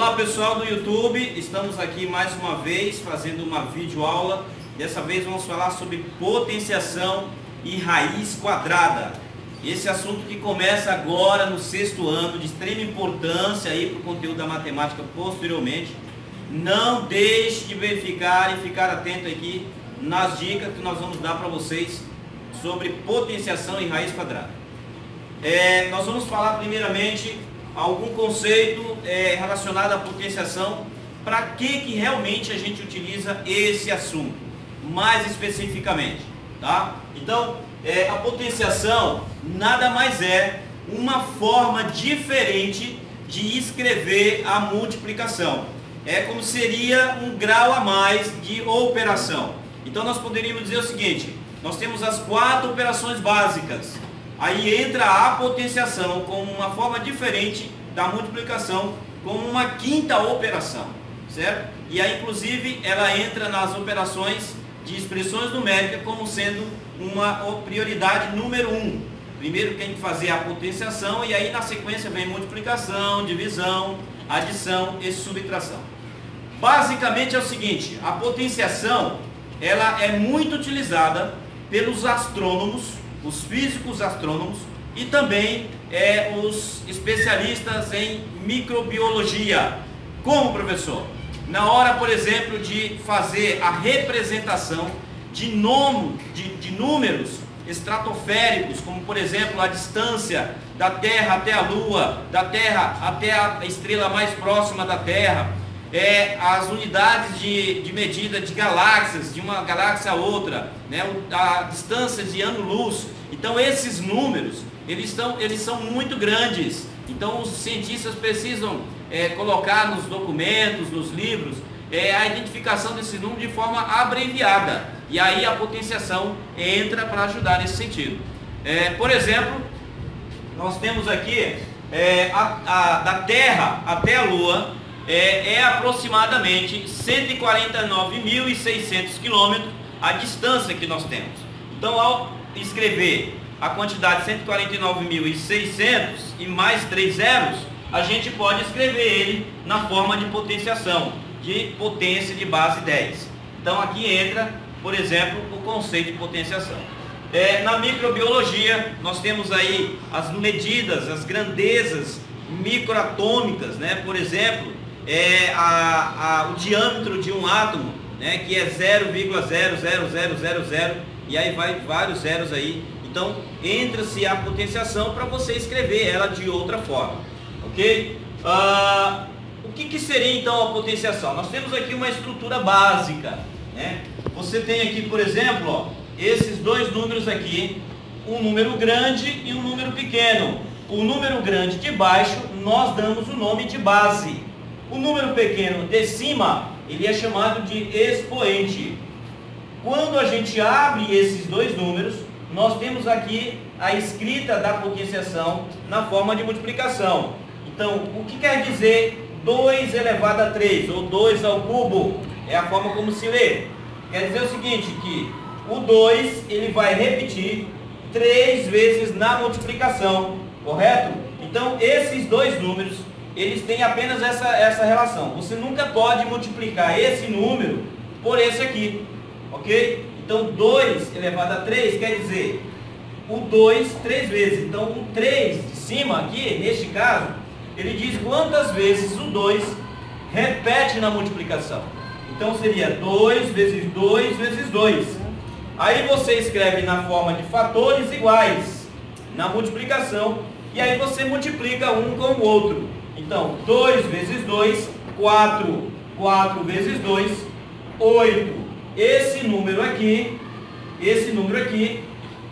Olá pessoal do YouTube, estamos aqui mais uma vez fazendo uma videoaula. Dessa vez vamos falar sobre potenciação e raiz quadrada. Esse assunto que começa agora no 6º ano, de extrema importância aí para o conteúdo da matemática posteriormente. Não deixe de verificar e ficar atento aqui nas dicas que nós vamos dar para vocês sobre potenciação e raiz quadrada. Nós vamos falar primeiramente algum conceito relacionado à potenciação, para que realmente a gente utiliza esse assunto, mais especificamente, tá? Então, a potenciação nada mais é uma forma diferente de escrever a multiplicação. É como seria um grau a mais de operação. Então nós poderíamos dizer o seguinte: nós temos as 4 operações básicas. Aí entra a potenciação como uma forma diferente da multiplicação, como uma 5ª operação, certo? E aí inclusive ela entra nas operações de expressões numéricas como sendo uma prioridade número 1. Primeiro tem que fazer a potenciação e aí na sequência vem multiplicação, divisão, adição e subtração. Basicamente é o seguinte: a potenciação ela é muito utilizada pelos astrônomos, os físicos astrônomos e também os especialistas em microbiologia. Como, professor? Na hora, por exemplo, de fazer a representação de números estratosféricos, como por exemplo a distância da Terra até a Lua, da Terra até a estrela mais próxima da Terra, as unidades de medida de galáxias, de uma galáxia a outra, né, a distância de ano-luz. Então esses números, eles são muito grandes. Então os cientistas precisam colocar nos documentos, nos livros, a identificação desse número de forma abreviada. E aí a potenciação entra para ajudar nesse sentido. Por exemplo, nós temos aqui da Terra até a Lua, aproximadamente 149.600 quilômetros a distância que nós temos. Então, ao escrever a quantidade 149.600 e mais 3 zeros, a gente pode escrever ele na forma de potenciação, de potência de base 10. Então aqui entra, por exemplo, o conceito de potenciação. Na microbiologia, nós temos aí as medidas, as grandezas microatômicas, né? Por exemplo, o diâmetro de um átomo, né? Que é 0,00000, e aí vai vários zeros aí. Então entra-se a potenciação para você escrever ela de outra forma, ok? O que seria então a potenciação? Nós temos aqui uma estrutura básica, né? Você tem aqui, por exemplo, ó, esses dois números aqui, um número grande e um número pequeno. O número grande de baixo nós damos o nome de base. O número pequeno de cima, ele é chamado de expoente. Quando a gente abre esses dois números, nós temos aqui a escrita da potenciação na forma de multiplicação. Então, o que quer dizer 2 elevado a 3, ou 2 ao cubo? É a forma como se lê. Quer dizer o seguinte, que o 2 ele vai repetir 3 vezes na multiplicação, correto? Então, esses dois números, eles têm apenas essa relação. Você nunca pode multiplicar esse número por esse aqui, ok? Então 2 elevado a 3 quer dizer o 2 3 vezes. Então o 3 de cima aqui, neste caso, ele diz quantas vezes o 2 repete na multiplicação. Então seria 2 vezes 2 vezes 2. Aí você escreve na forma de fatores iguais na multiplicação, e aí você multiplica um com o outro. Então 2 vezes 2, 4. 4 vezes 2, 8. Esse número aqui,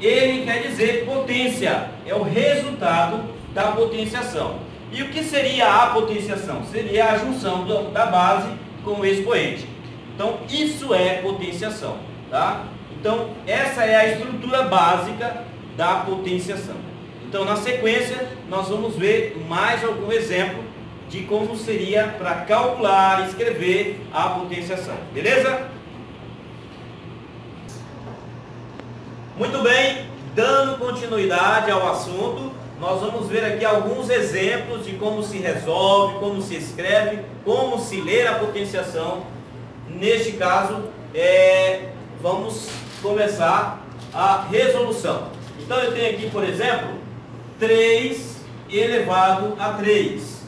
ele quer dizer potência, é o resultado da potenciação. E o que seria a potenciação? Seria a junção da base com o expoente. Então isso é potenciação, tá? Então essa é a estrutura básica da potenciação. Então na sequência nós vamos ver mais algum exemplo de como seria para calcular e escrever a potenciação, beleza? Muito bem, dando continuidade ao assunto, nós vamos ver aqui alguns exemplos de como se resolve, como se escreve, como se lê a potenciação. Neste caso, vamos começar a resolução. Então eu tenho aqui, por exemplo, 3 elevado a 3.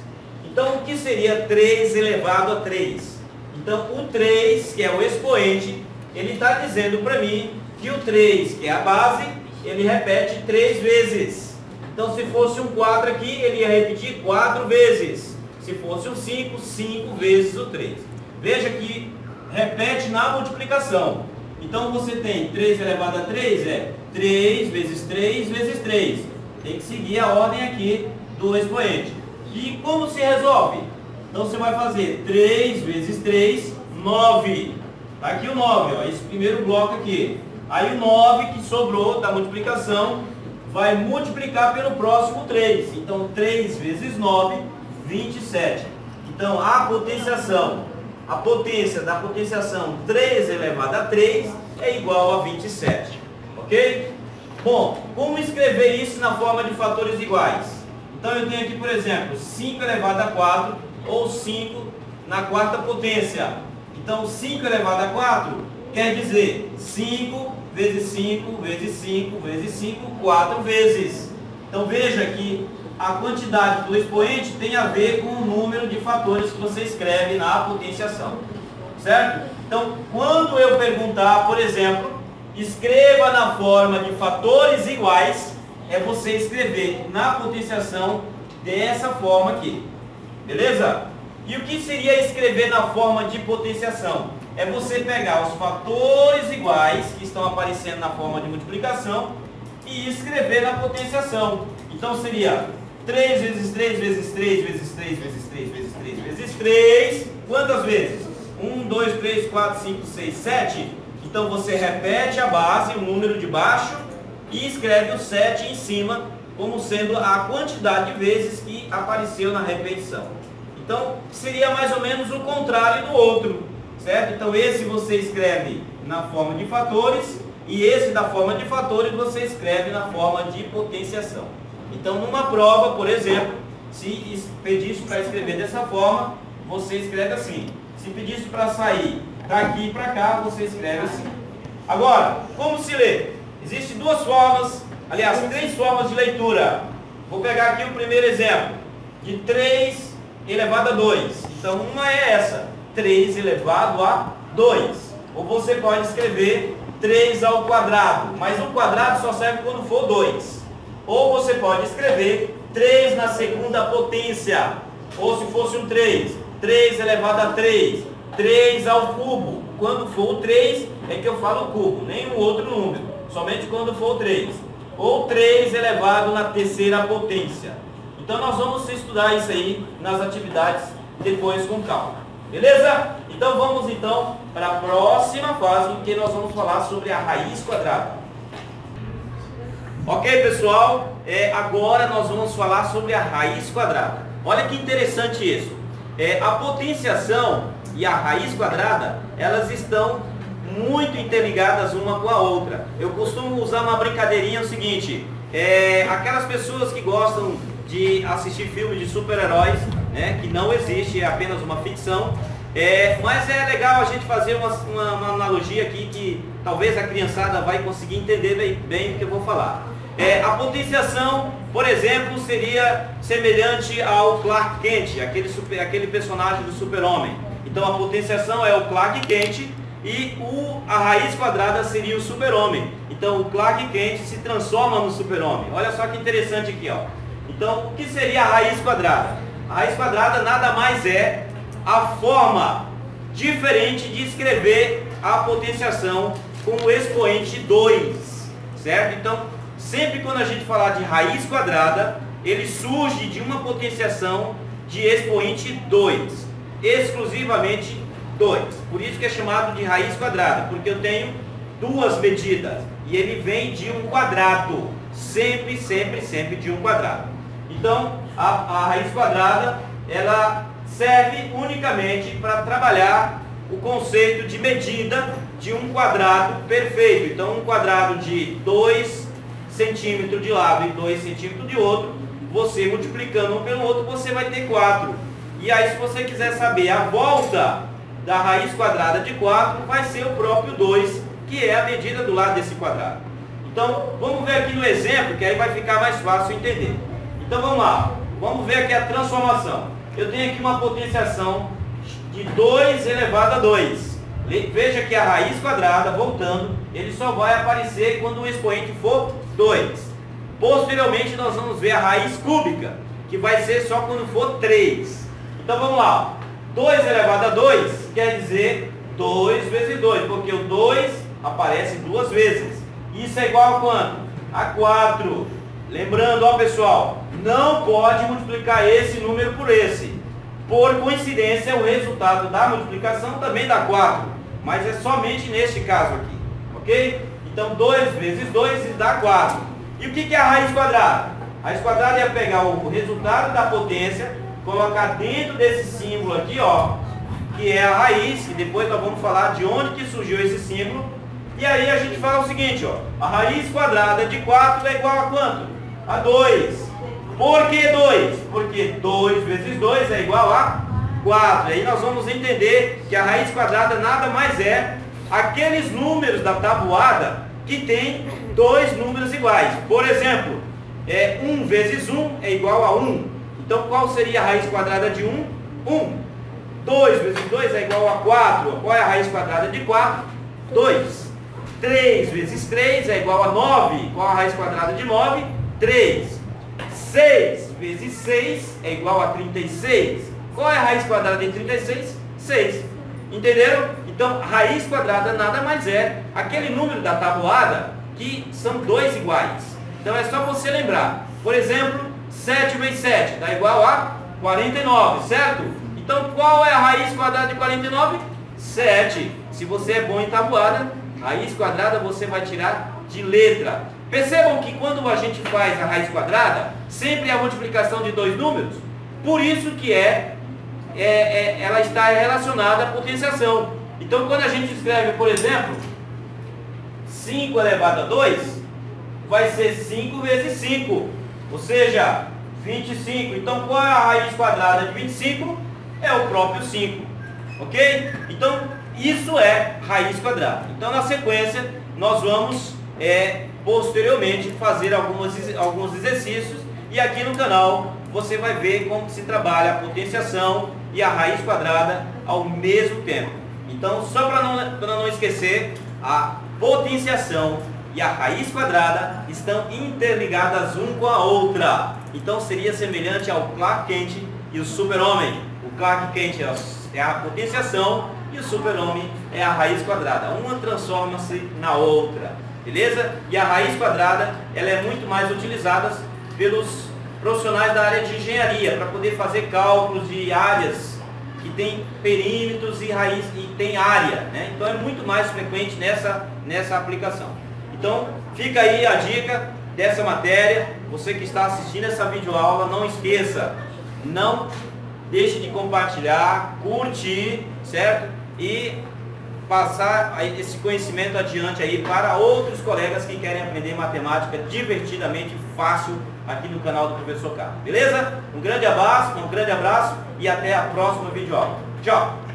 Então o que seria 3 elevado a 3? Então o 3, que é o expoente, ele está dizendo para mim que o 3, que é a base, ele repete 3 vezes. Então se fosse um 4 aqui, ele ia repetir 4 vezes. Se fosse um 5, 5 vezes o 3. Veja que repete na multiplicação. Então você tem 3 elevado a 3, 3 vezes 3 vezes 3. Tem que seguir a ordem aqui do expoente. E como se resolve? Então você vai fazer 3 vezes 3, 9. Está aqui o 9, ó, esse primeiro bloco aqui. Aí o 9 que sobrou da multiplicação vai multiplicar pelo próximo 3. Então 3 vezes 9, 27. Então a potenciação, a potência da potenciação 3 elevado a 3 é igual a 27. Ok? Bom, como escrever isso na forma de fatores iguais? Então eu tenho aqui, por exemplo, 5 elevado a 4 ou 5 na quarta potência. Então 5 elevado a 4 quer dizer 5 vezes 5 vezes 5 vezes 5, 4 vezes. Então veja que a quantidade do expoente tem a ver com o número de fatores que você escreve na potenciação. Certo? Então, quando eu perguntar, por exemplo, escreva na forma de fatores iguais, é você escrever na potenciação dessa forma aqui. Beleza? E o que seria escrever na forma de potenciação? É você pegar os fatores iguais que estão aparecendo na forma de multiplicação e escrever na potenciação. Então seria 3 vezes 3 vezes 3 vezes 3 vezes 3 vezes 3 vezes 3. Quantas vezes? 1, 2, 3, 4, 5, 6, 7. Então você repete a base, o número de baixo, e escreve o 7 em cima, como sendo a quantidade de vezes que apareceu na repetição. Então seria mais ou menos o contrário do outro, certo? Então esse você escreve na forma de fatores, e esse da forma de fatores você escreve na forma de potenciação. Então numa prova, por exemplo, se pedisse para escrever dessa forma, você escreve assim. Se pedisse para sair daqui para cá, você escreve assim. Agora, como se lê? Existem duas formas, aliás, 3 formas de leitura. Vou pegar aqui o primeiro exemplo, de 3 elevado a 2. Então, uma é essa, 3 elevado a 2. Ou você pode escrever 3 ao quadrado, mas o quadrado só serve quando for 2. Ou você pode escrever 3 na segunda potência, ou se fosse um 3 elevado a 3, 3 ao cubo. Quando for o 3 é que eu falo o cubo, nem o outro número, somente quando for o 3. Ou 3 elevado na terceira potência. Então nós vamos estudar isso aí nas atividades depois com calma. Beleza? Então vamos então para a próxima fase, em que nós vamos falar sobre a raiz quadrada. Ok, pessoal? Agora nós vamos falar sobre a raiz quadrada. Olha que interessante isso. A potenciação e a raiz quadrada, elas estão muito interligadas uma com a outra. Eu costumo usar uma brincadeirinha, o seguinte, aquelas pessoas que gostam de assistir filmes de super-heróis, né, que não existe, é apenas uma ficção, mas é legal a gente fazer uma analogia aqui que talvez a criançada vai conseguir entender bem o que eu vou falar. A potenciação, por exemplo, seria semelhante ao Clark Kent, aquele personagem do Super-Homem. Então a potenciação é o Clark Kent e a raiz quadrada seria o Super-Homem. Então o Clark Kent se transforma no Super-Homem. Olha só que interessante aqui, ó. Então o que seria a raiz quadrada? A raiz quadrada nada mais é a forma diferente de escrever a potenciação com o expoente 2, certo? Então sempre quando a gente falar de raiz quadrada, ele surge de uma potenciação de expoente 2, exclusivamente 2. Por isso que é chamado de raiz quadrada, porque eu tenho duas medidas e ele vem de um quadrado, sempre de um quadrado. Então a raiz quadrada, ela serve unicamente para trabalhar o conceito de medida de um quadrado perfeito. Então um quadrado de 2 centímetros de lado e 2 centímetros de outro você multiplicando um pelo outro, você vai ter 4. E aí, se você quiser saber a volta da raiz quadrada de 4, vai ser o próprio 2, que é a medida do lado desse quadrado. Então, vamos ver aqui no exemplo, que aí vai ficar mais fácil entender. Então, vamos lá. Vamos ver aqui a transformação. Eu tenho aqui uma potenciação de 2 elevado a 2. Veja que a raiz quadrada, voltando, ele só vai aparecer quando o expoente for 2. Posteriormente, nós vamos ver a raiz cúbica, que vai ser só quando for 3. Então, vamos lá. 2 elevado a 2 quer dizer 2 vezes 2, porque o 2 aparece 2 vezes. Isso é igual a quanto? A 4. Lembrando, ó pessoal, não pode multiplicar esse número por esse. Por coincidência, o resultado da multiplicação também dá 4. Mas é somente neste caso aqui. Ok? Então, 2 vezes 2 dá 4. E o que é a raiz quadrada? A raiz quadrada é pegar o resultado da potência, colocar dentro desse símbolo aqui, ó, que é a raiz, e depois nós vamos falar de onde que surgiu esse símbolo. E aí a gente fala o seguinte, ó, a raiz quadrada de 4 é igual a quanto? A 2. Por que 2? Porque 2 vezes 2 é igual a 4. Aí nós vamos entender que a raiz quadrada nada mais é aqueles números da tabuada que tem dois números iguais. Por exemplo, 1 vezes 1 é igual a 1. Então qual seria a raiz quadrada de 1? 1. 2 vezes 2 é igual a 4. Qual é a raiz quadrada de 4? 2. 3 vezes 3 é igual a 9. Qual a raiz quadrada de 9? 3. 6 vezes 6 é igual a 36. Qual é a raiz quadrada de 36? 6. Entenderam? Então, raiz quadrada nada mais é aquele número da tabuada que são dois iguais. Então, é só você lembrar. Por exemplo, 7 vezes 7 dá igual a 49, certo? Então, qual é a raiz quadrada de 49? 7. Se você é bom em tabuada, raiz quadrada você vai tirar de letra. Percebam que quando a gente faz a raiz quadrada, sempre é a multiplicação de dois números. Por isso que ela está relacionada à potenciação. Então, quando a gente escreve, por exemplo, 5 elevado a 2, vai ser 5 vezes 5, ou seja, 25. Então, qual é a raiz quadrada de 25? É o próprio 5, ok? Então, isso é raiz quadrada. Então, na sequência, nós vamos posteriormente fazer alguns exercícios, e aqui no canal você vai ver como se trabalha a potenciação e a raiz quadrada ao mesmo tempo. Então, só para não esquecer, a potenciação e a raiz quadrada estão interligadas um com a outra. Então, seria semelhante ao Clark Kent e o super-homem. O Clark Kent é a potenciação e o super-homem é a raiz quadrada. Uma transforma-se na outra, beleza? E a raiz quadrada, ela é muito mais utilizada pelos profissionais da área de engenharia, para poder fazer cálculos de áreas que tem perímetros e raiz e tem área, né? Então é muito mais frequente nessa aplicação. Então fica aí a dica dessa matéria. Você que está assistindo essa videoaula, não esqueça, não deixe de compartilhar, curtir, certo? E passar esse conhecimento adiante aí para outros colegas que querem aprender matemática divertidamente fácil aqui no canal do Professor Carlos. Beleza? Um grande abraço e até a próxima videoaula. Tchau!